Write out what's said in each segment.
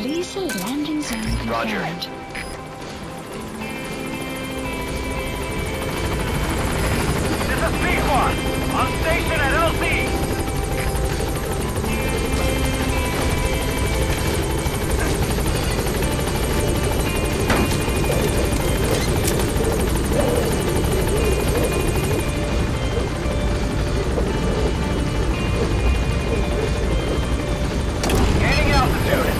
Please select landing zone confirmed. Roger. This is P1, on station at LC. Gaining altitude.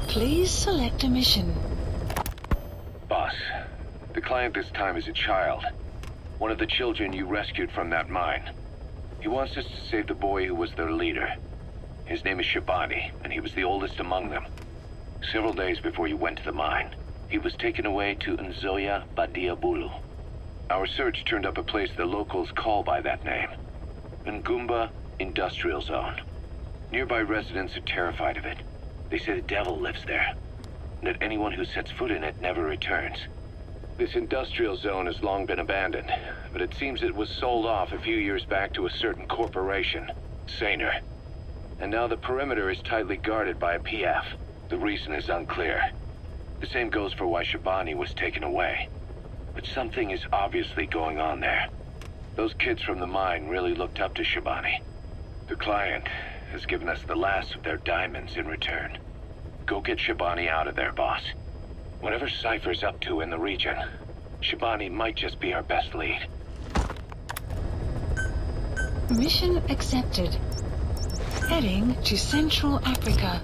Please select a mission. Boss, the client this time is a child. One of the children you rescued from that mine. He wants us to save the boy who was their leader. His name is Shabani, and he was the oldest among them. Several days before you went to the mine, he was taken away to Nzoia Badia Bulu. Our search turned up a place the locals call by that name. Ngumba Industrial Zone. Nearby residents are terrified of it. They say the devil lives there, and that anyone who sets foot in it never returns. This industrial zone has long been abandoned, but it seems it was sold off a few years back to a certain corporation, Saner. And now the perimeter is tightly guarded by a PF. The reason is unclear. The same goes for why Shabani was taken away. But something is obviously going on there. Those kids from the mine really looked up to Shabani. The client has given us the last of their diamonds in return. Go get Shabani out of there, boss. Whatever Cypher's up to in the region, Shabani might just be our best lead. Mission accepted. Heading to Central Africa.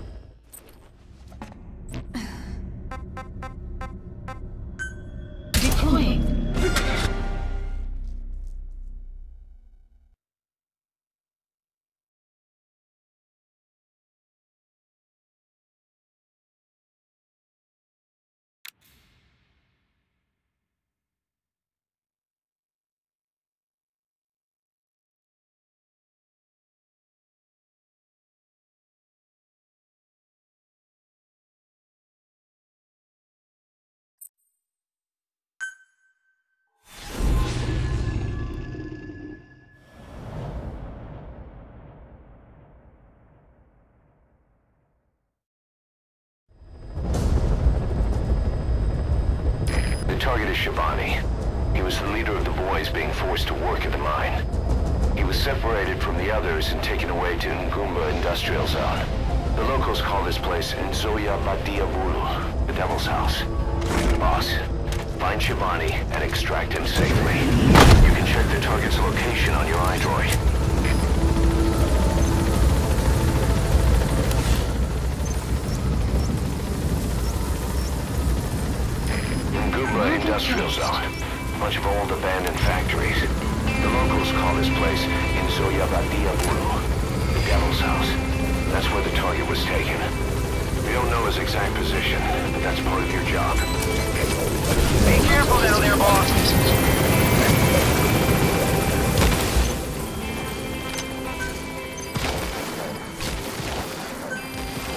Deploying. The target is Shabani. He was the leader of the boys being forced to work at the mine. He was separated from the others and taken away to Ngumba Industrial Zone. The locals call this place Nzoia Badia Bulu, the Devil's House. Boss, find Shabani and extract him safely. You can check the target's location on your iDroid. Ngumba Industrial Zone. A bunch of old abandoned factories. The locals call this place Nzoia Badia Bulu, the Devil's House. That's where the target was taken. We don't know his exact position, but that's part of your job. Be careful down there, boss.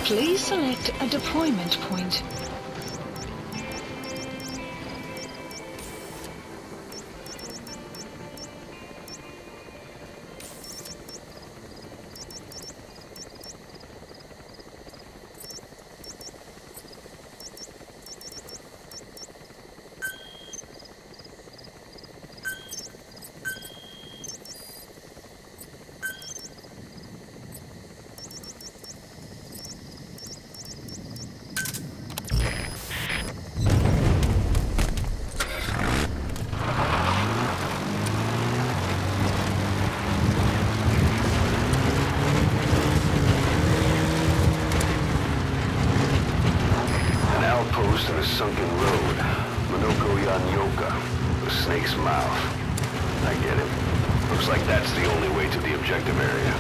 Please select a deployment point. outpost in a sunken road. Minoko Yanyoka, the snake's mouth. I get it. Looks like that's the only way to the objective area.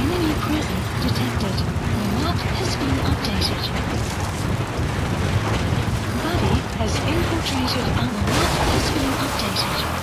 Enemy presence detected. The map has been updated. Buddy has infiltrated and the map has been updated.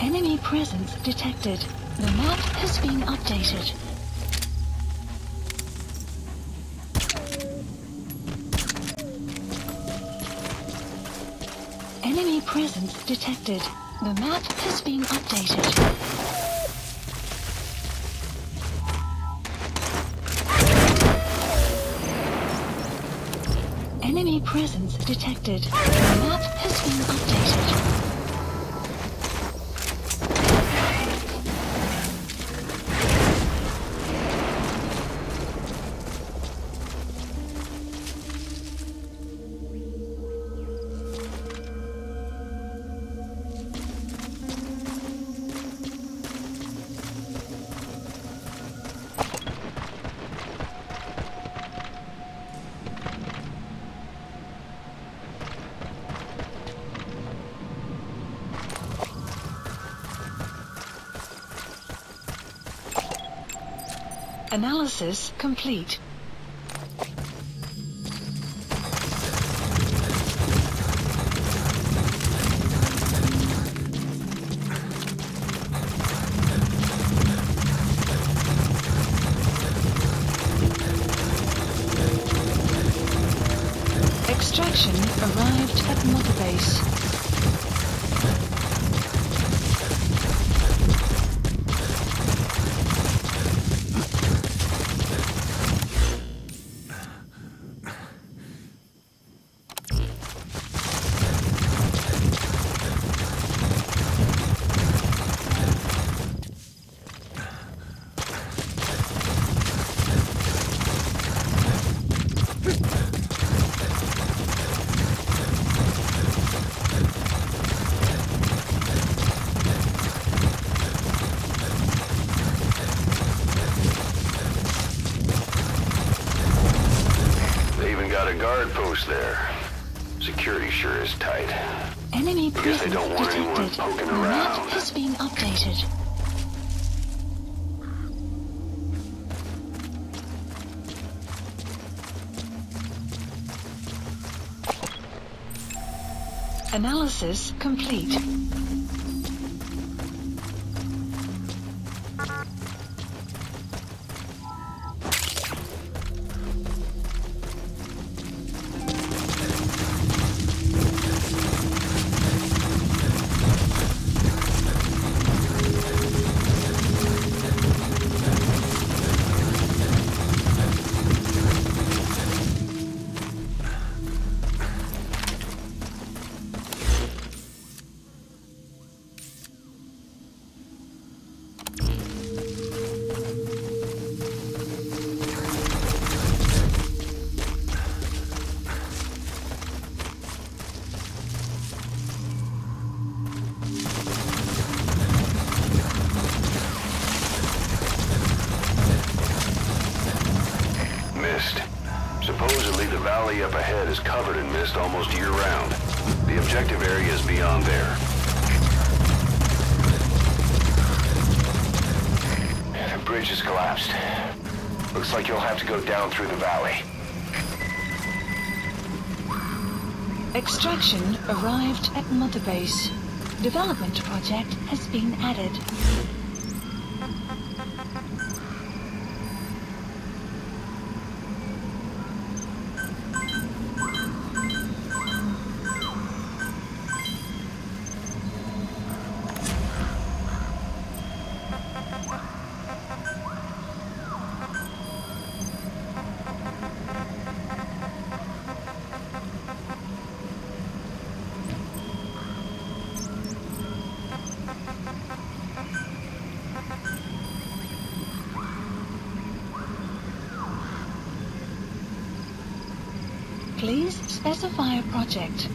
Enemy presence detected. The map has been updated. Enemy presence detected. The map has been updated. Enemy presence detected. The map has been updated. Analysis complete. Extraction arrived at Mother Base. Guard post there. Security sure is tight. Enemy I guess presence they don't want anyone detected. poking The map around. has been updated. Analysis complete. Supposedly the valley up ahead is covered in mist almost year-round. The objective area is beyond there. The bridge has collapsed. Looks like you'll have to go down through the valley. Extraction arrived at Mother Base. Development project has been added. Please specify a project.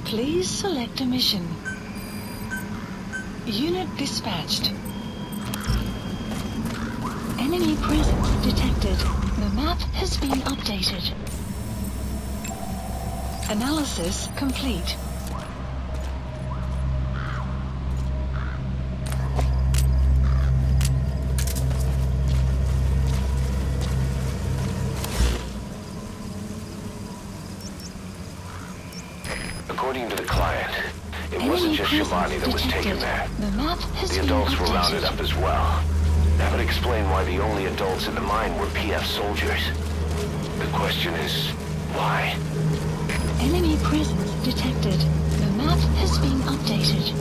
Please select a mission. Unit dispatched. Enemy presence detected. The map has been updated. Analysis complete. According to the client, it wasn't just Shivani that was taken there. The adults were rounded up as well. That would explain why the only adults in the mine were PF soldiers. The question is, why? Enemy presence detected. The map has been updated.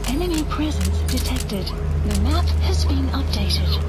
Enemy presence detected. The map has been updated.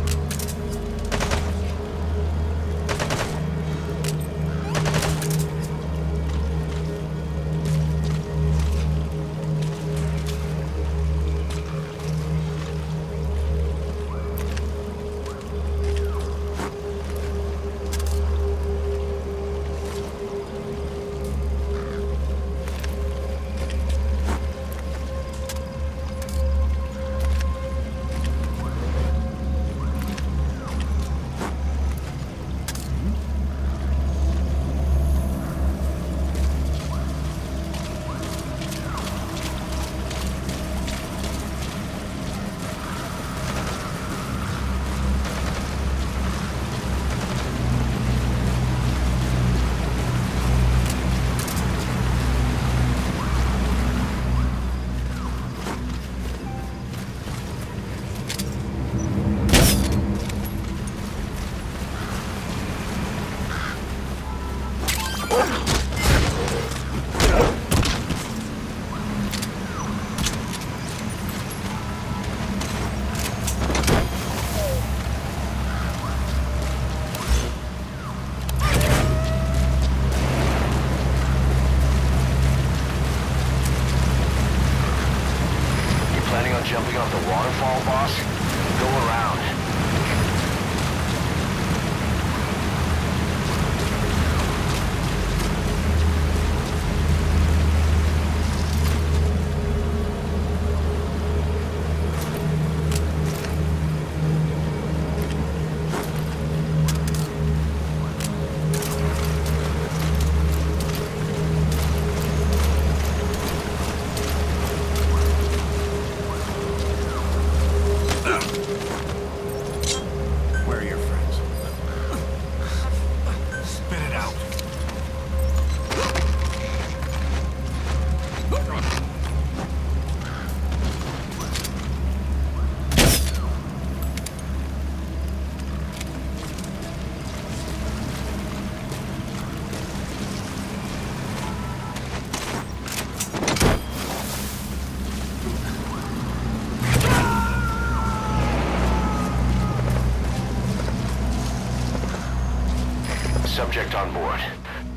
subject on board.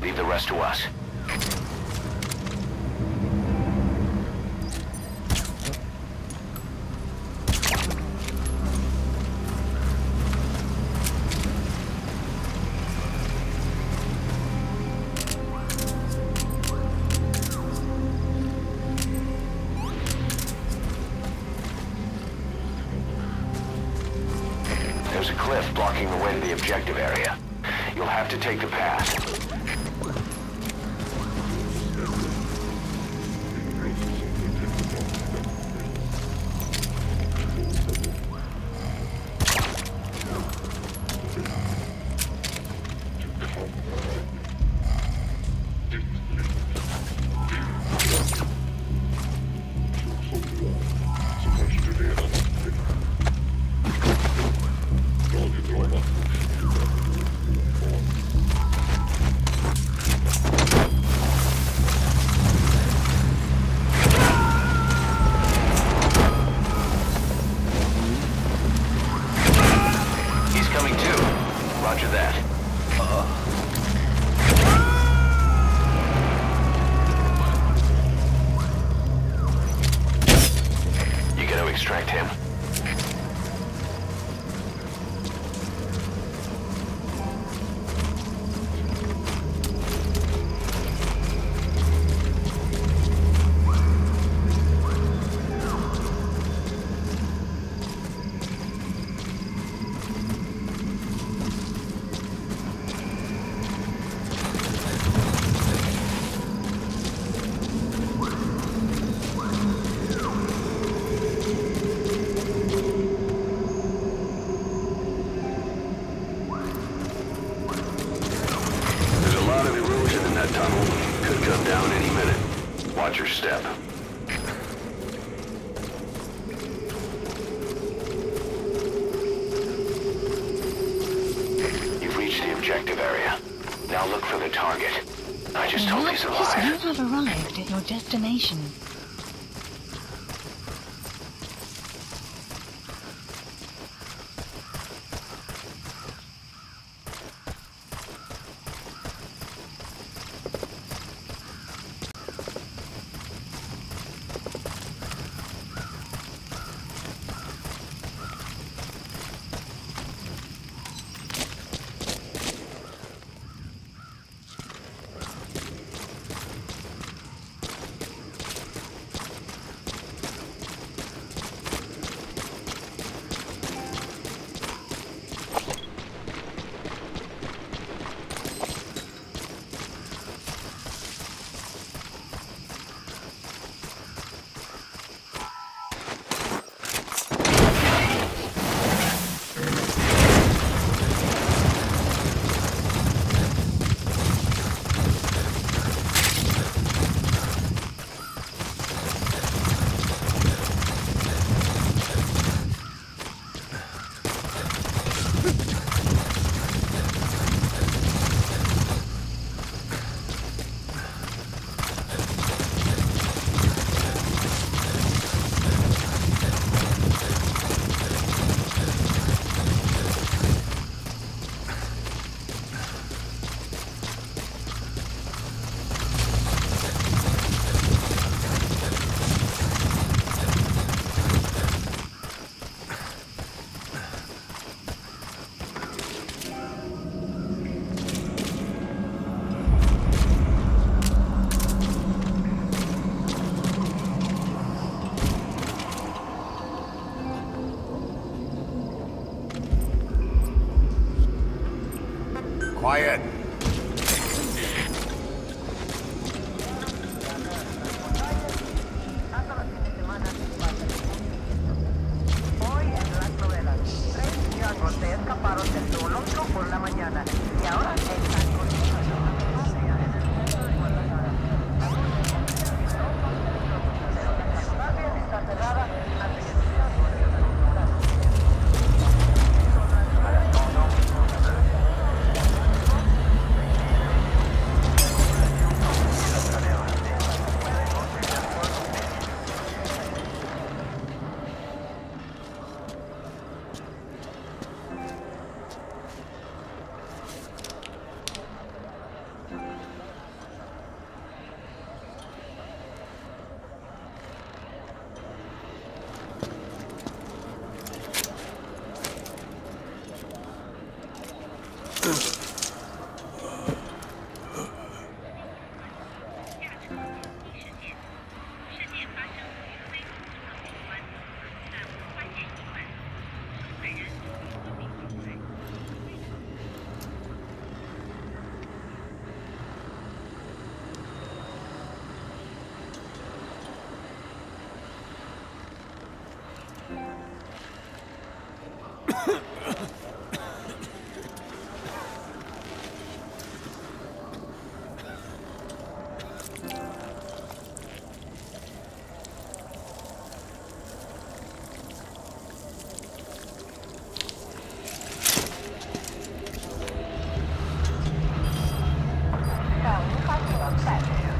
Leave the rest to us. There's a cliff blocking the way to the objective area. You'll have to take the path. Roger that. You gotta extract him. Tunnel could come down any minute. Watch your step. You've reached the objective area. Now look for the target. I just hope he's alive. You have arrived at your destination. Quiet. Hoy en las novelas, 3 changos se escaparon del zoológico por la mañana y ahora están con está cerrada antes de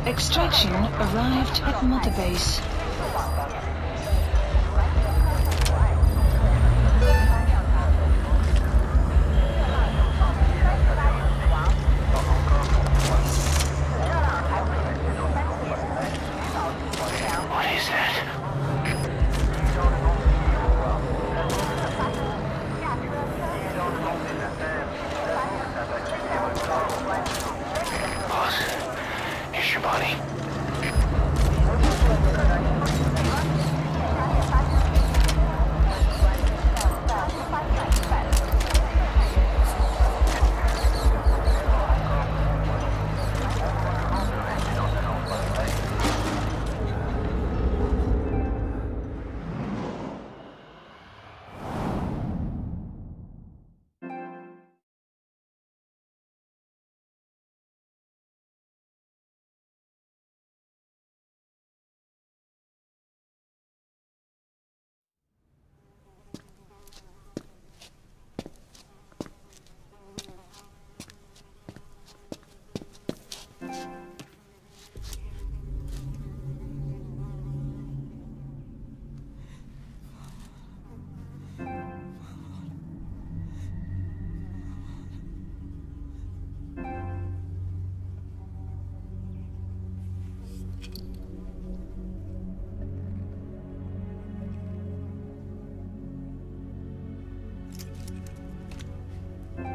Extraction arrived at Mother Base. What is that? Boss, here's your body.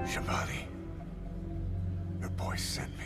Shabani, your boy sent me.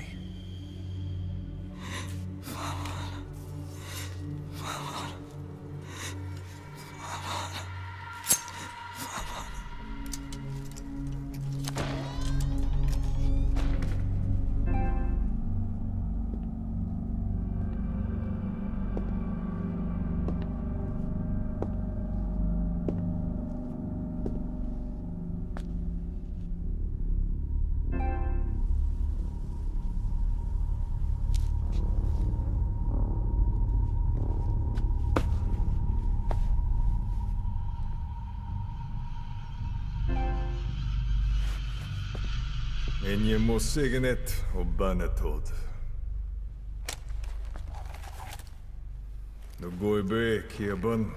Enge må segenet og banetod. Nå går jeg be Kieban.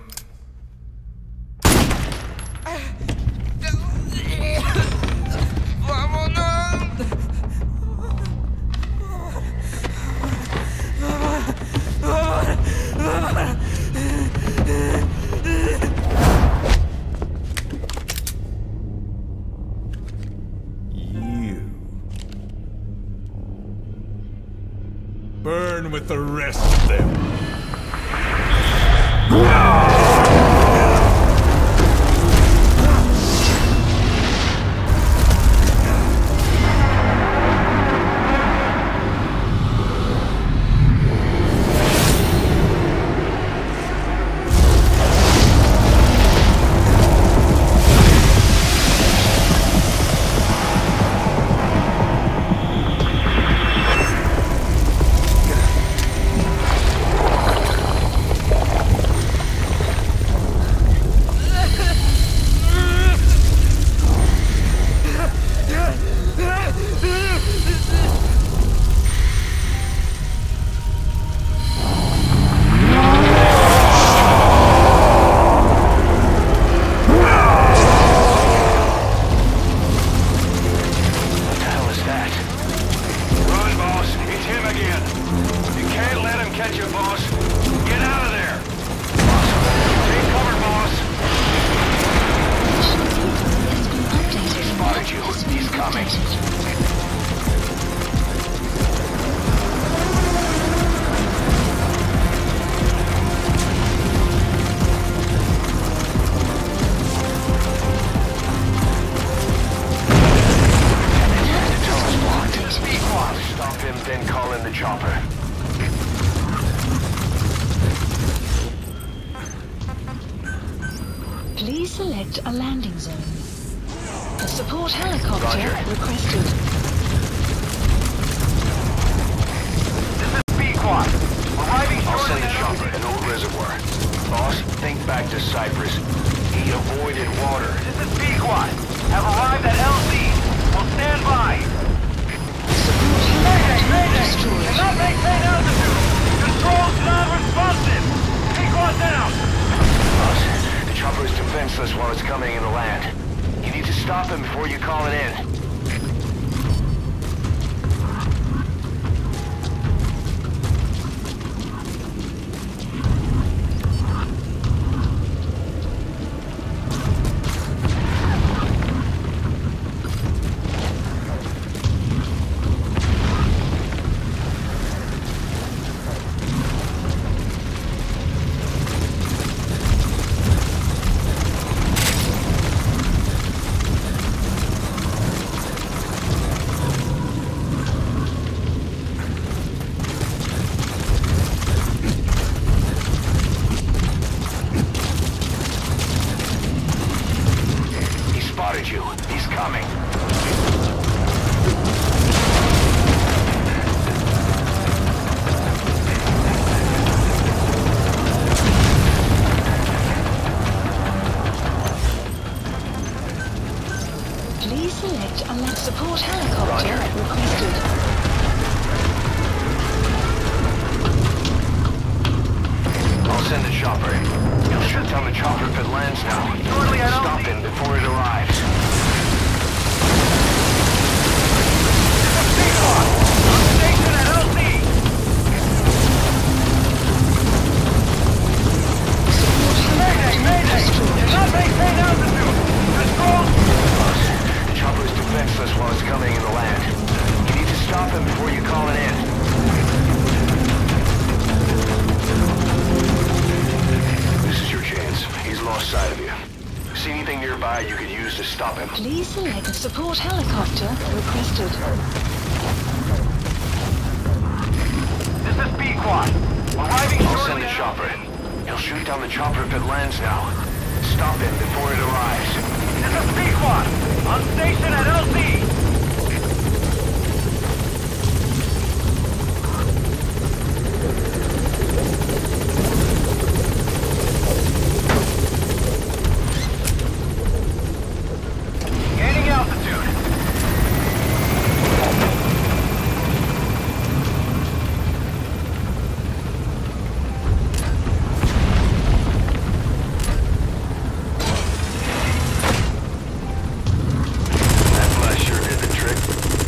Burn with the rest of them. Please select a landing zone. A support helicopter Roger. requested. This is B-Quad. Arriving I'll shortly send a at chopper, LZ. an old reservoir. Boss, think back to Cyprus. He avoided water. This is B-Quad. Have arrived at LZ. Will stand by. Support helicopter destroyed. Cannot maintain altitude. Controls non-responsive. B-Quad down. Boss, the chopper is defenseless while it's coming in the land. You need to stop him before you call it in. You. He's coming. Please select a land support helicopter Roger. requested. I'll send a chopper. You'll shoot down the chopper if it lands now. Shortly at Stop LZ. him before it arrives. B-Quad. On station at LZ. Support Mayday, helicopter mayday. destroyed. Cannot maintain altitude. Controls. Boss, the chopper is defenseless while it's coming in the land. You need to stop him before you call it in. This is your chance. He's lost sight of you. See anything nearby you could use to stop him? Please select a support helicopter requested. This is B-Quad. Arriving I'll shortly send the at chopper. He'll shoot down the chopper if it lands now. Stop him before it arrives. This is B-Quad. On station at LZ. Gaining altitude. That flash sure did the trick,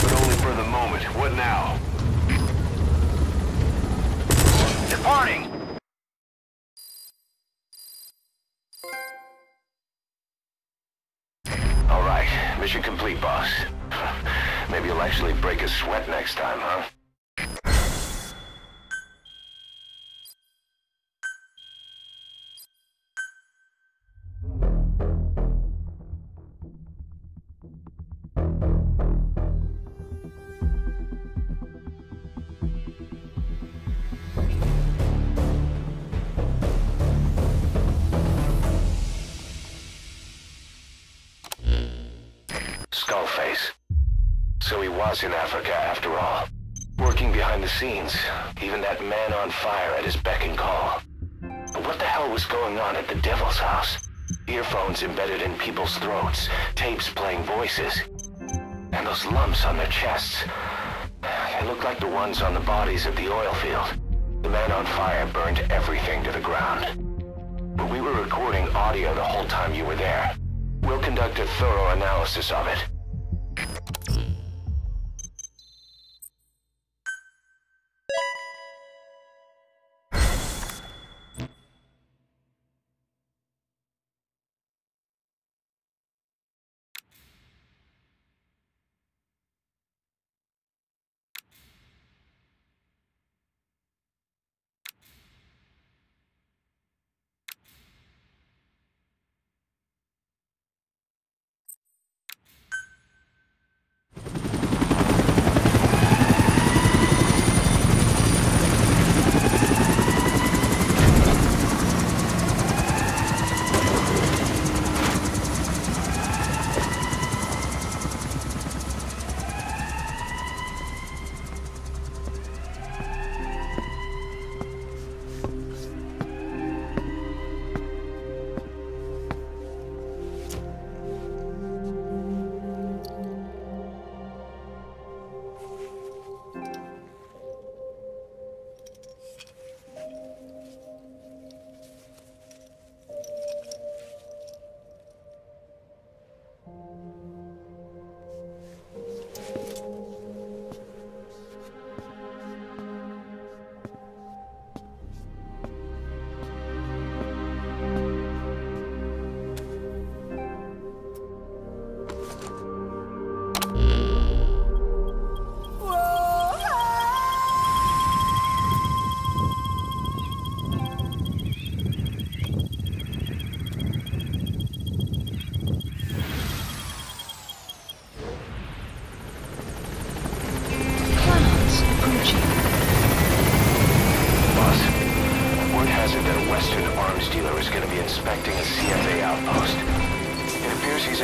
but only for the moment. What now? Departing. All right, mission complete, boss. Maybe you'll actually break a sweat next time, huh? Skullface. So he was in Africa after all. Working behind the scenes. Even that man on fire at his beck and call. But what the hell was going on at the Devil's house? Earphones embedded in people's throats. Tapes playing voices. And those lumps on their chests. They look like the ones on the bodies at the oil field. The man on fire burned everything to the ground. But we were recording audio the whole time you were there. We'll conduct a thorough analysis of it.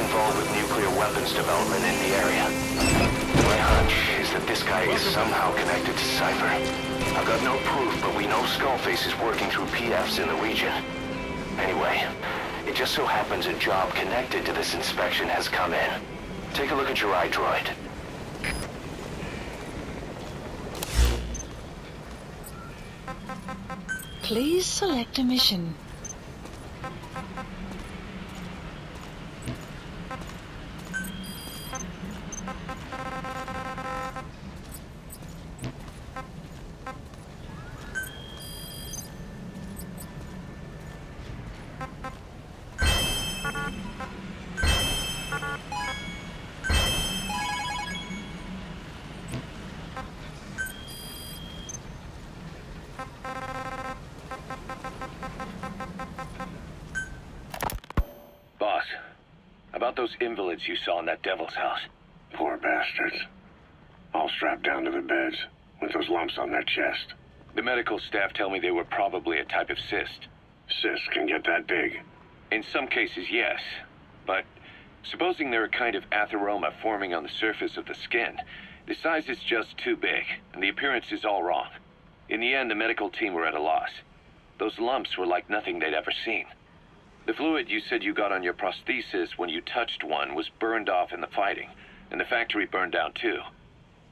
involved with nuclear weapons development in the area. My hunch is that this guy is somehow connected to Cypher. I've got no proof, but we know Skullface is working through PFs in the region. Anyway, it just so happens a job connected to this inspection has come in. Take a look at your iDroid. Please select a mission. Boss, about those invalids you saw in that devil's house. Poor bastards. All strapped down to the beds, with those lumps on their chest. The medical staff tell me they were probably a type of cyst. Cysts can get that big. In some cases, yes. But supposing they're a kind of atheroma forming on the surface of the skin, the size is just too big, and the appearance is all wrong. In the end, the medical team were at a loss. Those lumps were like nothing they'd ever seen. The fluid you said you got on your prosthesis when you touched one was burned off in the fighting, and the factory burned down too.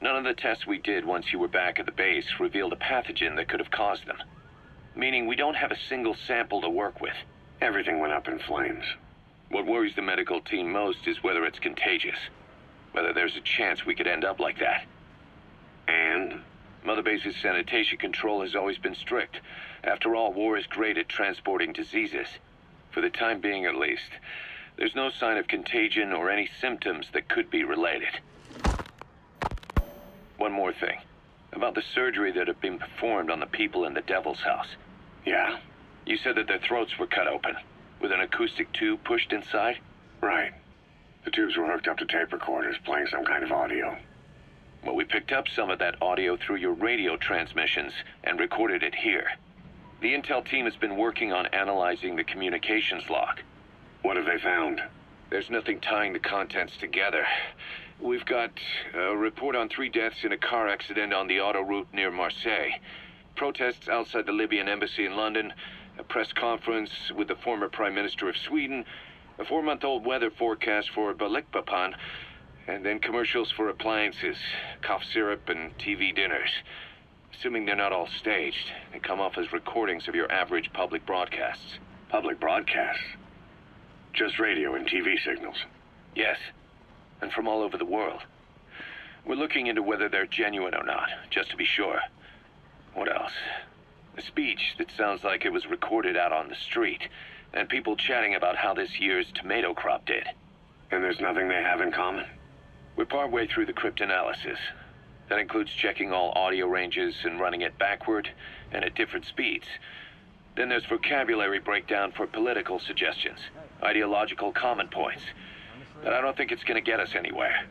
None of the tests we did once you were back at the base revealed a pathogen that could have caused them. Meaning we don't have a single sample to work with. Everything went up in flames. What worries the medical team most is whether it's contagious. Whether there's a chance we could end up like that. And? Mother Base's sanitation control has always been strict. After all, war is great at transporting diseases. For the time being, at least. There's no sign of contagion or any symptoms that could be related. One more thing. About the surgery that had been performed on the people in the Devil's House. Yeah? You said that their throats were cut open, with an acoustic tube pushed inside? Right. The tubes were hooked up to tape recorders, playing some kind of audio. Well, we picked up some of that audio through your radio transmissions and recorded it here. The intel team has been working on analyzing the communications log. What have they found? There's nothing tying the contents together. We've got a report on 3 deaths in a car accident on the autoroute near Marseille. Protests outside the Libyan embassy in London, a press conference with the former Prime Minister of Sweden, a 4-month-old weather forecast for Balikpapan, and then commercials for appliances, cough syrup, and TV dinners. Assuming they're not all staged, they come off as recordings of your average public broadcasts. Public broadcasts? Just radio and TV signals? Yes, and from all over the world. We're looking into whether they're genuine or not, just to be sure. What else? A speech that sounds like it was recorded out on the street, and people chatting about how this year's tomato crop did. And there's nothing they have in common? We're partway through the cryptanalysis. That includes checking all audio ranges and running it backward and at different speeds. Then there's vocabulary breakdown for political suggestions, ideological comment points. But I don't think it's going to get us anywhere.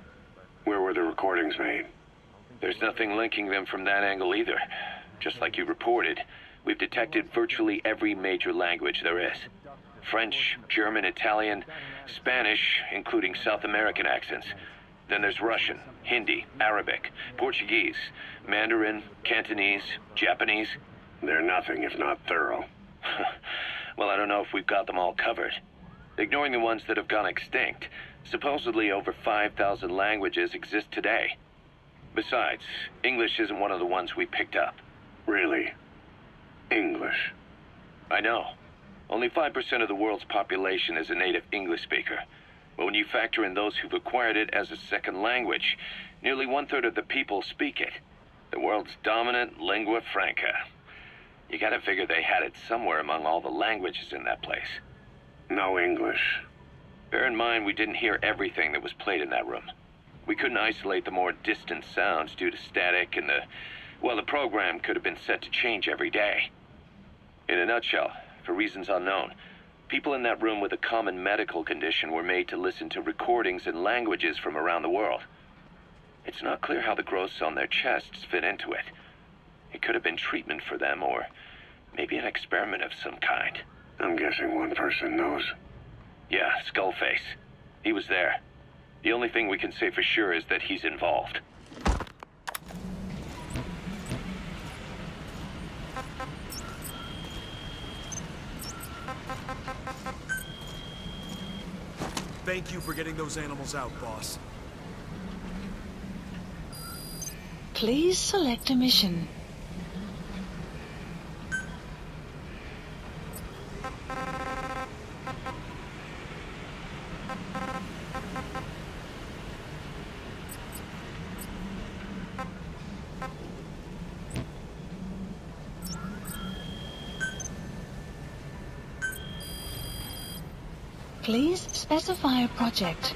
Where were the recordings made? There's nothing linking them from that angle either. Just like you reported, we've detected virtually every major language there is. French, German, Italian, Spanish, including South American accents. Then there's Russian, Hindi, Arabic, Portuguese, Mandarin, Cantonese, Japanese. They're nothing if not thorough. Well, I don't know if we've got them all covered. Ignoring the ones that have gone extinct, supposedly over 5,000 languages exist today. Besides, English isn't one of the ones we picked up. Really? English? I know. Only 5% of the world's population is a native English speaker. But when you factor in those who've acquired it as a second language, nearly 1/3 of the people speak it. The world's dominant lingua franca. You gotta figure they had it somewhere among all the languages in that place. No English. Bear in mind, we didn't hear everything that was played in that room. We couldn't isolate the more distant sounds due to static, and the program could have been set to change every day. In a nutshell, for reasons unknown, people in that room with a common medical condition were made to listen to recordings in languages from around the world. It's not clear how the growths on their chests fit into it. It could have been treatment for them, or maybe an experiment of some kind. I'm guessing one person knows. Yeah, Skullface. He was there. The only thing we can say for sure is that he's involved. Thank you for getting those animals out, boss. Please select a mission. Please specify a project.